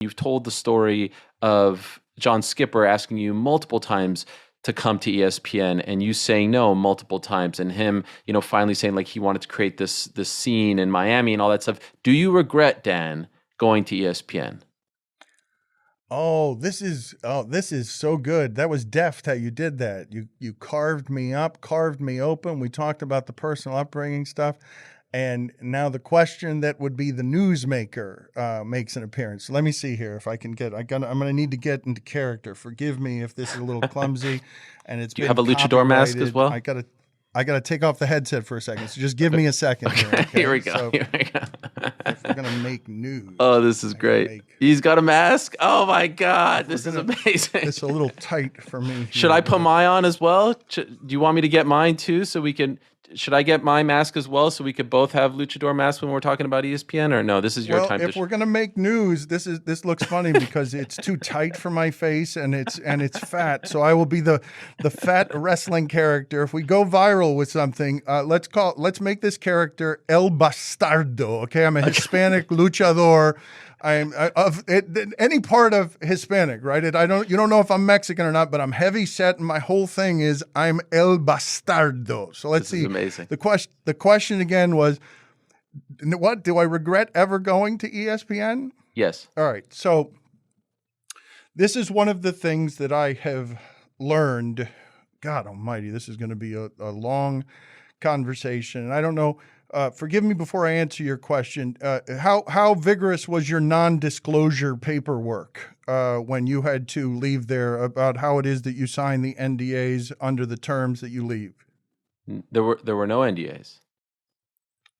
You've told the story of John Skipper asking you multiple times to come to ESPN and you saying no multiple times, and him, finally saying like he wanted to create this scene in Miami and all that stuff. Do you regret, Dan, going to ESPN? This is so good. That was deft how you did that. You carved me up, carved me open. We talked about the personal upbringing stuff. And now the question that would be the newsmaker makes an appearance. Let me see here if I can I'm going to need to get into character. Forgive me if this is a little clumsy. And it's Do you have a luchador mask as well? I got to take off the headset for a second. So just give me a second. Okay. Here, okay? Here we go. So Here we go. if we're going to make news. Oh, this is great. He's got a mask. Oh my God. This is amazing. It's a little tight for me. Should I put mine on as well? Do you want me to get mine too so we can... Should I get my mask as well so we could both have luchador masks when we're talking about ESPN, or no? This is your time. If we're gonna make news, this looks funny because it's too tight for my face and it's fat. So I will be the fat wrestling character. If we go viral with something, let's make this character El Bastardo. Okay, I'm a Hispanic luchador. I'm of any part of Hispanic, right? You don't know if I'm Mexican or not, but I'm heavy set, and my whole thing is I'm El Bastardo. So let's see. This is amazing. The question again was, what do I regret ever going to ESPN? Yes. All right. So this is one of the things that I have learned. God Almighty, this is going to be a long conversation, and I don't know. Forgive me before I answer your question. How vigorous was your non-disclosure paperwork when you had to leave there about how it is that you sign the NDAs under the terms that you leave? There were no NDAs.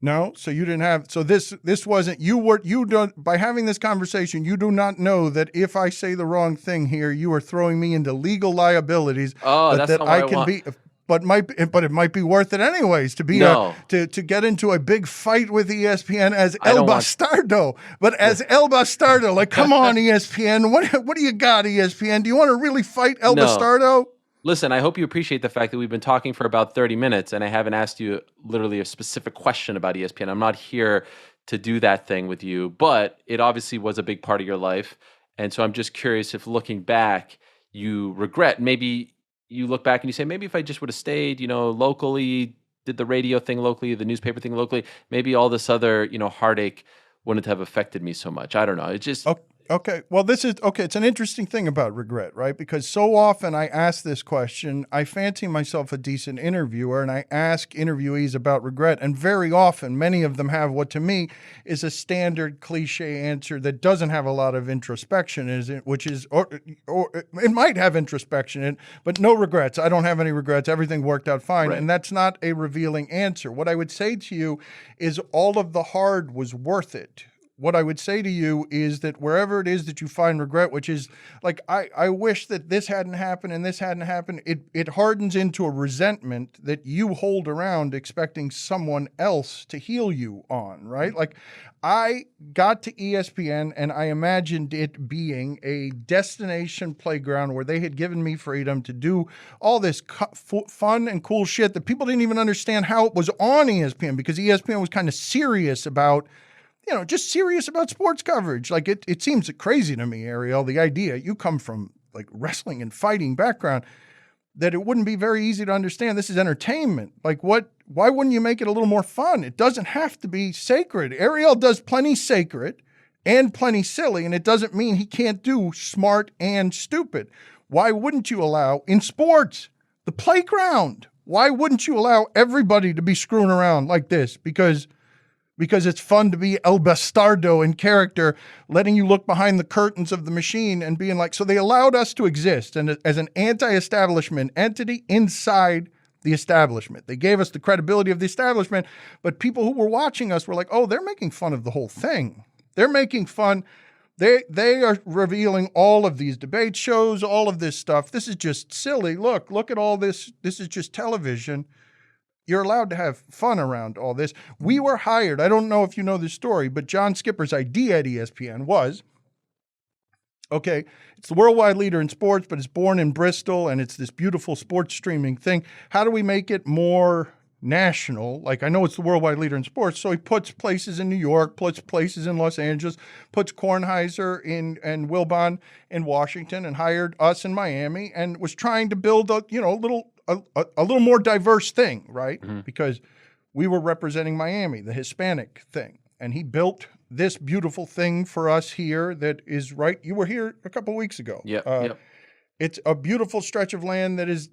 No, so you didn't have. So this wasn't. You don't, by having this conversation, you do not know that if I say the wrong thing here, you are throwing me into legal liabilities. Oh, that's not what I want. Be. But it might be worth it anyways to be to get into a big fight with ESPN as El Bastardo. But as El Bastardo, like, come on, ESPN, what do you got, ESPN? Do you want to really fight El Bastardo? Listen, I hope you appreciate the fact that we've been talking for about 30 minutes and I haven't asked you literally a specific question about ESPN. I'm not here to do that thing with you, but it obviously was a big part of your life. And so I'm just curious if looking back, you regret maybe. You look back and you say, maybe if I just would have stayed, locally, did the radio thing locally, the newspaper thing locally, maybe all this other, heartache wouldn't have affected me so much. I don't know. It just... Okay. Well, it's an interesting thing about regret, right? Because so often I ask this question, I fancy myself a decent interviewer, and I ask interviewees about regret. And very often, many of them have what to me is a standard cliche answer that doesn't have a lot of introspection, or it might have introspection in it, but no regrets. I don't have any regrets. Everything worked out fine. Right. And that's not a revealing answer. What I would say to you is all of the hard was worth it. What I would say to you is that wherever it is that you find regret, which is like, I wish that this hadn't happened and this hadn't happened, it hardens into a resentment that you hold around expecting someone else to heal you on, right? Like, I got to ESPN and I imagined it being a destination playground where they had given me freedom to do all this fun and cool shit that people didn't even understand how it was on ESPN, because ESPN was kind of serious about just serious about sports coverage. Like it seems crazy to me, Ariel, the idea, you come from like wrestling and fighting background, that it wouldn't be very easy to understand. This is entertainment. Like why wouldn't you make it a little more fun? It doesn't have to be sacred. Ariel does plenty sacred and plenty silly, and it doesn't mean he can't do smart and stupid. Why wouldn't you allow, in sports, the playground, why wouldn't you allow everybody to be screwing around like this? Because it's fun to be El Bastardo in character, letting you look behind the curtains of the machine and being like, so they allowed us to exist and as an anti-establishment entity inside the establishment. They gave us the credibility of the establishment, but people who were watching us were like, oh, they're making fun of the whole thing. They're making fun. They are revealing all of these debate shows, all of this stuff. This is just silly. Look at all this. This is just television. You're allowed to have fun around all this. We were hired. I don't know if you know this story, but John Skipper's idea at ESPN was, okay, it's the worldwide leader in sports, but it's born in Bristol, and it's this beautiful sports streaming thing. How do we make it more national. Like, I know it's the worldwide leader in sports, so he puts places in New York, puts places in Los Angeles, puts Kornheiser and Wilbon in Washington, and hired us in Miami, and was trying to build a little more diverse thing, right? Mhm. Because we were representing Miami, the Hispanic thing, and he built this beautiful thing for us here that is right. You were here a couple of weeks ago. Yep. It's a beautiful stretch of land that is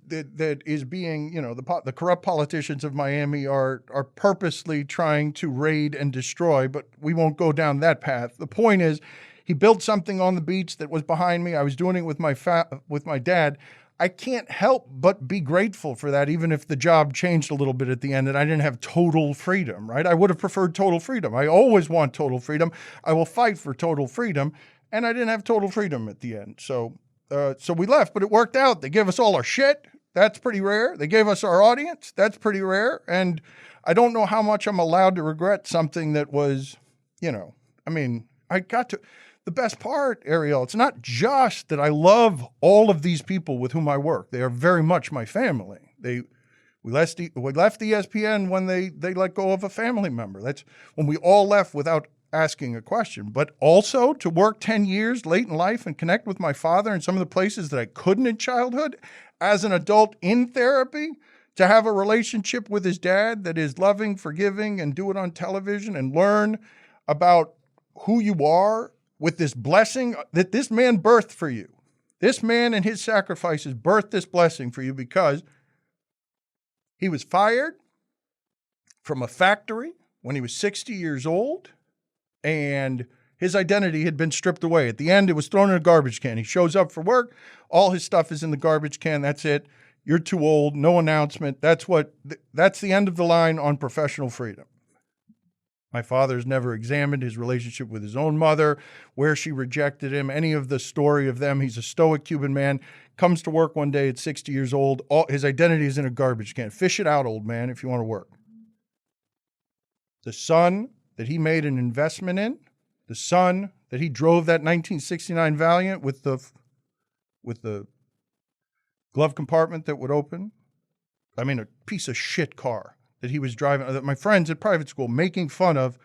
being, the corrupt politicians of Miami are purposely trying to raid and destroy, but we won't go down that path. The point is, he built something on the beach that was behind me. I was doing it with my dad. I can't help but be grateful for that, even if the job changed a little bit at the end and I didn't have total freedom, right? I would have preferred total freedom. I always want total freedom. I will fight for total freedom, and I didn't have total freedom at the end. So we left, but it worked out. They gave us all our shit. That's pretty rare. They gave us our audience. That's pretty rare. And I don't know how much I'm allowed to regret something that was, the best part, Ariel, it's not just that I love all of these people with whom I work. They are very much my family. We left ESPN when they let go of a family member. That's when we all left without asking a question. But also to work 10 years late in life and connect with my father in some of the places that I couldn't in childhood, as an adult in therapy, to have a relationship with his dad that is loving, forgiving, and do it on television and learn about who you are with this blessing that this man birthed for you. This man and his sacrifices birthed this blessing for you because he was fired from a factory when he was 60 years old, and his identity had been stripped away. At the end, it was thrown in a garbage can. He shows up for work. All his stuff is in the garbage can. That's it. You're too old. No announcement. That's the end of the line on professional freedom. My father's never examined his relationship with his own mother, where she rejected him, any of the story of them. He's a stoic Cuban man, comes to work one day at 60 years old. His identity is in a garbage can. Fish it out, old man, if you want to work. The son that he made an investment in, the son that he drove that 1969 Valiant with the glove compartment that would open. I mean, a piece of shit car that he was driving, that my friends at private school making fun of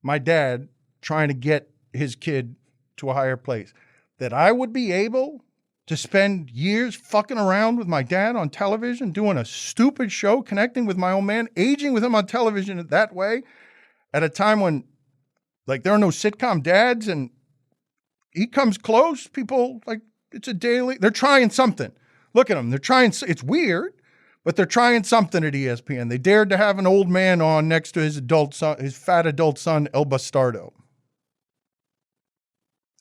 my dad trying to get his kid to a higher place. That I would be able to spend years fucking around with my dad on television, doing a stupid show, connecting with my old man, aging with him on television that way, at a time when, like, there are no sitcom dads, and he comes close. People, like, it's a daily, they're trying something. Look at them. They're trying, it's weird, but they're trying something at ESPN. They dared to have an old man on next to his adult son, his fat adult son, El Bastardo.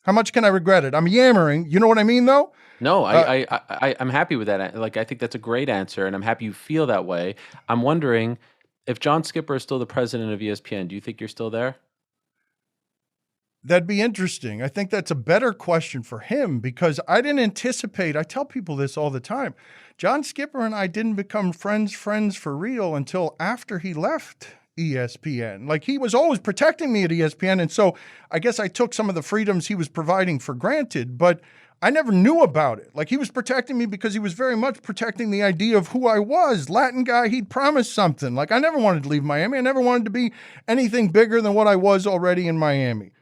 How much can I regret it? I'm yammering. You know what I mean, though? No, I'm happy with that. Like, I think that's a great answer, and I'm happy you feel that way. I'm wondering, if John Skipper is still the president of ESPN, do you think you're still there? That'd be interesting. I think that's a better question for him, because I didn't anticipate, I tell people this all the time, John Skipper and I didn't become friends for real until after he left ESPN. Like, he was always protecting me at ESPN, and so I guess I took some of the freedoms he was providing for granted, but I never knew about it. Like, he was protecting me because he was very much protecting the idea of who I was. Latin guy, he'd promised something. Like, I never wanted to leave Miami. I never wanted to be anything bigger than what I was already in Miami.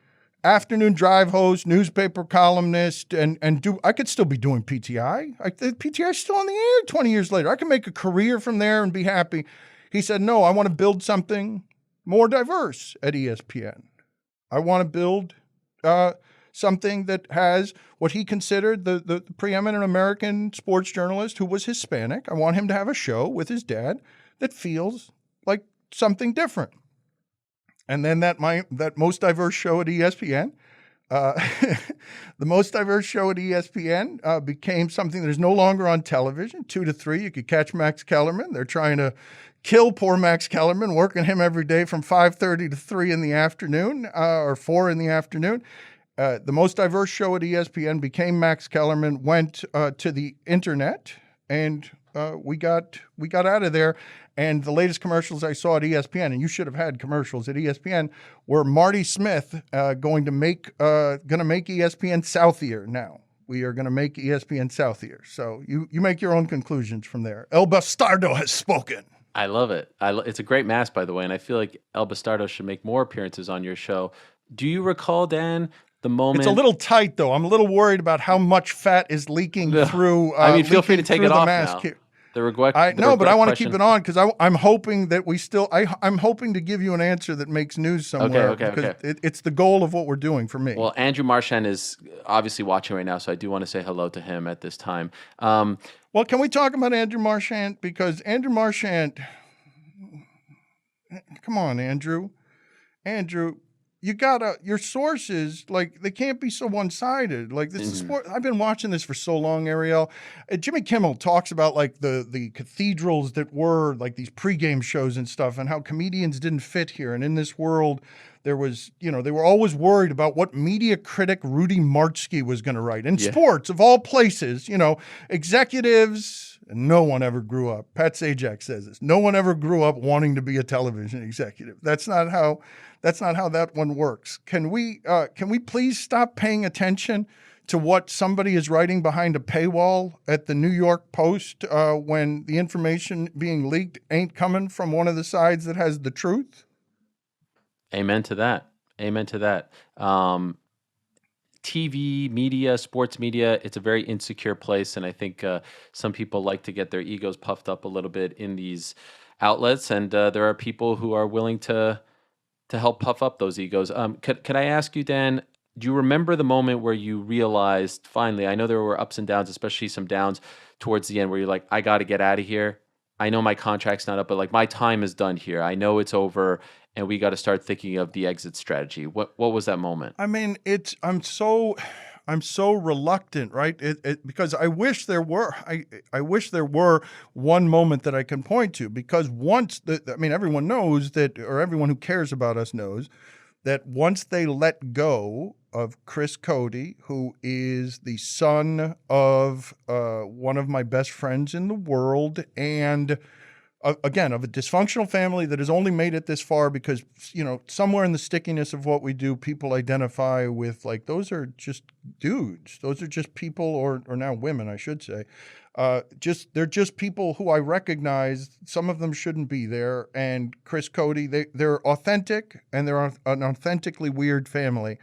Afternoon drive host, newspaper columnist, and I could still be doing PTI. The PTI is still on the air 20 years later. I can make a career from there and be happy. He said, no, I want to build something more diverse at ESPN. I want to build something that has what he considered the preeminent American sports journalist who was Hispanic. I want him to have a show with his dad that feels like something different. And then that most diverse show at ESPN, the most diverse show at ESPN became something that is no longer on television. 2 to 3, you could catch Max Kellerman. They're trying to kill poor Max Kellerman, working him every day from 5:30 to 3 in the afternoon or 4 in the afternoon. The most diverse show at ESPN became Max Kellerman, went to the internet, and we got out of there. And the latest commercials I saw at ESPN, and you should have had commercials at ESPN, were Marty Smith going to make ESPN Southier now. We are going to make ESPN Southier. So you make your own conclusions from there. El Bastardo has spoken. I love it. It's a great mask, by the way, and I feel like El Bastardo should make more appearances on your show. Do you recall, Dan, the It's a moment? little tight, though. I'm a little worried about how much fat is leaking No. through. I mean, feel free to leaking take through it the off mask now. here. The regret. No, but I want to keep question. it on because I'm hoping that we still. I'm hoping to give you an answer that makes news somewhere. Okay. It's the goal of what we're doing for me. Well, Andrew Marchant is obviously watching right now, so I do want to say hello to him at this time. Well, can we talk about Andrew Marchant? Because Andrew Marchant, come on, Andrew, you gotta, your sources, like, they can't be so one-sided. Like, this is sport. I've been watching this for so long, Ariel. Jimmy Kimmel talks about like the cathedrals that were like these pregame shows and stuff, and how comedians didn't fit here. And in this world, there was, they were always worried about what media critic Rudy Marchsky was going to write. In sports, of all places, executives, no one ever grew up. Pat Sajak says this. No one ever grew up wanting to be a television executive. That's not how that one works. Can we please stop paying attention to what somebody is writing behind a paywall at the New York Post when the information being leaked ain't coming from one of the sides that has the truth? Amen to that. TV, media, sports media, it's a very insecure place. And I think some people like to get their egos puffed up a little bit in these outlets. And there are people who are willing to help puff up those egos. Could I ask you, Dan, do you remember the moment where you realized finally, I know there were ups and downs, especially some downs towards the end where you're like, I got to get out of here. I know my contract's not up, but like my time is done here. I know it's over and we got to start thinking of the exit strategy. What was that moment? I mean, I'm so reluctant, right? Because I wish there were one moment that I can point to, because everyone knows that, or everyone who cares about us knows that once they let go of Chris Cody, who is the son of one of my best friends in the world, and again, of a dysfunctional family that has only made it this far because, somewhere in the stickiness of what we do, people identify with, like, those are just dudes. Those are just people, or now women, I should say. They're just people who I recognize. Some of them shouldn't be there. And Chris Cody, they're authentic, and they're an authentically weird family.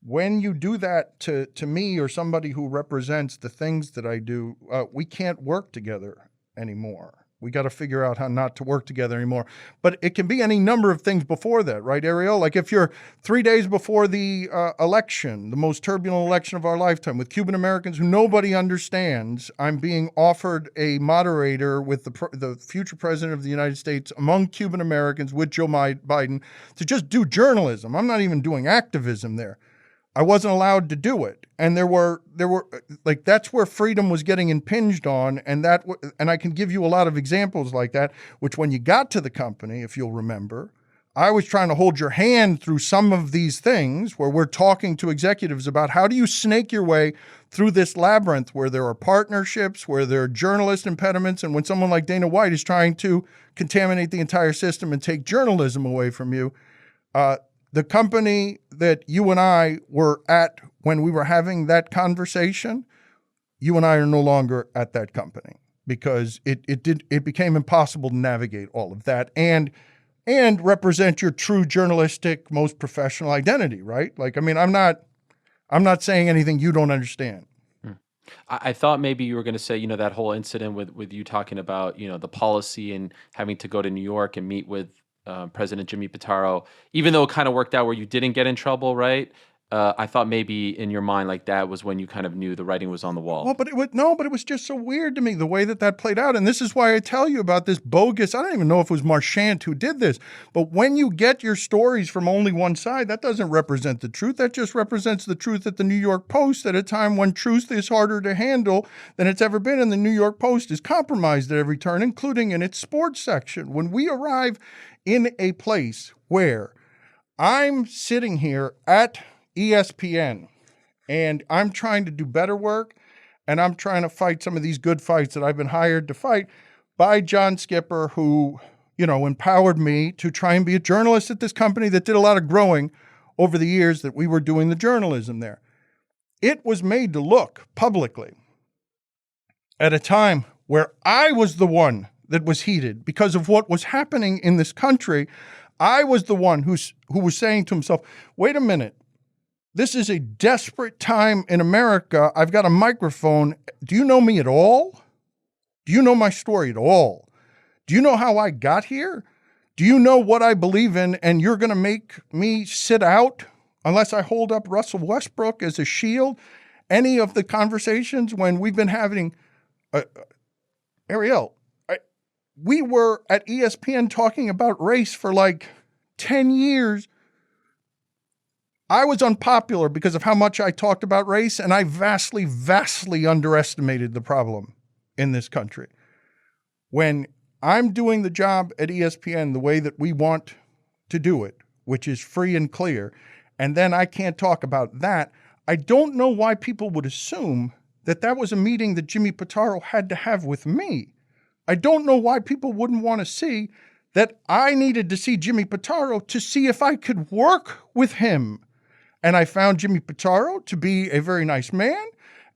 When you do that to me or somebody who represents the things that I do, we can't work together anymore. We got to figure out how not to work together anymore. But it can be any number of things before that, right, Ariel? Like if you're 3 days before the election, the most turbulent election of our lifetime, with Cuban Americans who nobody understands, I'm being offered a moderator with the future president of the United States among Cuban Americans with Joe Biden to just do journalism. I'm not even doing activism there. I wasn't allowed to do it. And there were like, that's where freedom was getting impinged on. And I can give you a lot of examples like that, which when you got to the company, if you'll remember, I was trying to hold your hand through some of these things where we're talking to executives about how do you snake your way through this labyrinth where there are partnerships, where there are journalist impediments. And when someone like Dana White is trying to contaminate the entire system and take journalism away from you, the company that you and I were at when we were having that conversation, you and I are no longer at that company because it became impossible to navigate all of that and represent your true journalistic, most professional identity, right? Like, I mean, I'm not saying anything you don't understand. I thought maybe you were going to say, that whole incident with you talking about, the policy and having to go to New York and meet with President Jimmy Pitaro, even though it kind of worked out where you didn't get in trouble, right? I thought maybe in your mind, like that was when you kind of knew the writing was on the wall. Well, but it was just so weird to me the way that played out. And this is why I tell you about this bogus. I don't even know if it was Marchant who did this, but when you get your stories from only one side, that doesn't represent the truth. That just represents the truth at the New York Post at a time when truth is harder to handle than it's ever been. And the New York Post is compromised at every turn, including in its sports section. When we arrive in a place where I'm sitting here at ESPN and I'm trying to do better work and I'm trying to fight some of these good fights that I've been hired to fight by John Skipper, who, empowered me to try and be a journalist at this company that did a lot of growing over the years that we were doing the journalism there. It was made to look publicly at a time where I was the one that was heated because of what was happening in this country. I was the one who was saying to himself, wait a minute, this is a desperate time in America. I've got a microphone. Do you know me at all? Do you know my story at all? Do you know how I got here? Do you know what I believe in? And you're going to make me sit out unless I hold up Russell Westbrook as a shield? Any of the conversations when we've been having, Ariel, we were at ESPN talking about race for like 10 years. I was unpopular because of how much I talked about race, and I vastly, vastly underestimated the problem in this country. When I'm doing the job at ESPN the way that we want to do it, which is free and clear, and then I can't talk about that, I don't know why people would assume that that was a meeting that Jimmy Pitaro had to have with me. I don't know why people wouldn't want to see that I needed to see Jimmy Pitaro to see if I could work with him. And I found Jimmy Pitaro to be a very nice man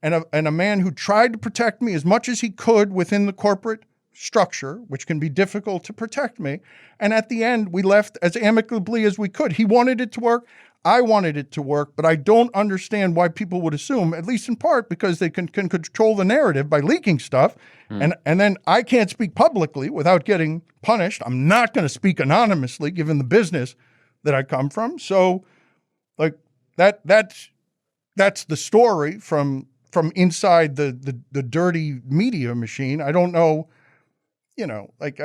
and a man who tried to protect me as much as he could within the corporate structure, which can be difficult to protect me. And at the end, we left as amicably as we could. He wanted it to work. I wanted it to work, but I don't understand why people would assume, at least in part because they can control the narrative by leaking stuff. And then I can't speak publicly without getting punished. I'm not going to speak anonymously given the business that I come from. So like that's the story from inside the dirty media machine. I don't know, like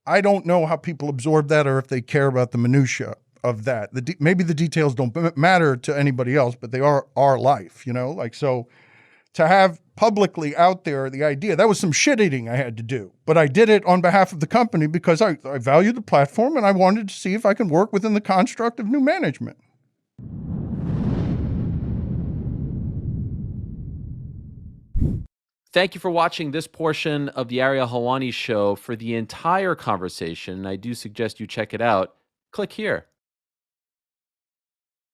I don't know how people absorb that or if they care about the minutia of that. Maybe the details don't matter to anybody else, but they are our life, so to have publicly out there the idea, that was some shit eating I had to do, but I did it on behalf of the company because I value the platform and I wanted to see if I can work within the construct of new management. Thank you for watching this portion of the Ariel Helwani show. For the entire conversation, I do suggest you check it out. Click here.